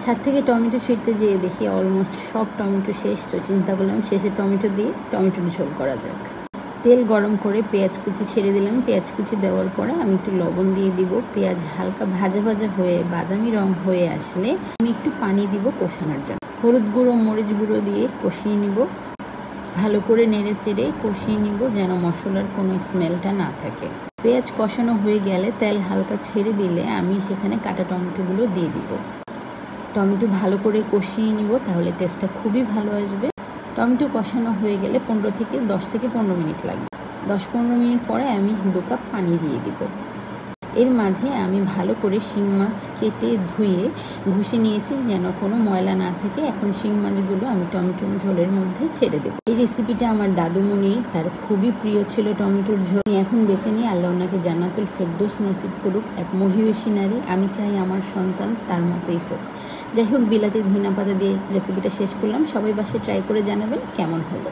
ছাদ থেকে টমেটো ছিঁড়তে যেয়ে দেখি অলমোস্ট সব টমেটো শেষ। তো চিন্তা করলাম শেষে টমেটো দিয়ে টমেটোর ঝোল করা যাক। তেল গরম করে পেঁয়াজ কুচি ছেড়ে দিলাম। পেঁয়াজ কুচি দেওয়ার পরে আমি একটু লবণ দিয়ে দিব। পেঁয়াজ হালকা ভাজা ভাজা হয়ে বাদামি রং হয়ে আসলে আমি একটু পানি দিব কষানোর জন্য। হলুদ গুঁড়ো মরিচ গুঁড়ো দিয়ে কষিয়ে নিব। ভালো করে নেড়ে চেড়ে কষিয়ে নিব যেন মশলার কোনো স্মেলটা না থাকে। পেঁয়াজ কষানো হয়ে গেলে তেল হালকা ছেড়ে দিলে আমি সেখানে কাটা টমেটোগুলো দিয়ে দিব। টমেটো ভালো করে কষিয়ে নিব, তাহলে টেস্টটা খুবই ভালো আসবে। টমেটো কষানো হয়ে গেলে 10 থেকে 15 মিনিট লাগবে। 10-15 মিনিট পরে আমি 2 কাপ পানি দিয়ে দিব। এর মাঝে আমি ভালো করে শিং মাছ কেটে ধুয়ে ঘষে নিয়েছি যেন কোনো ময়লা না থাকে। এখন শিং মাছগুলো আমি টমেটোর ঝোলের মধ্যে ছেড়ে দেব। এই রেসিপিটা আমার দাদুমণির, তার খুবই প্রিয় ছিল টমেটোর ঝোল। এখন বেঁচে নিয়ে আল্লাহ ওনাকে জান্নাতুল ফেরদৌস নসিব করুক। এক মহিয়সী নারী। আমি চাই আমার সন্তান তার মতোই হোক। যাই হোক, বিলাতি ধনিয়া পাতা দিয়ে রেসিপিটা শেষ করলাম। সবাই বাসায় ট্রাই করে জানাবেন কেমন হলো।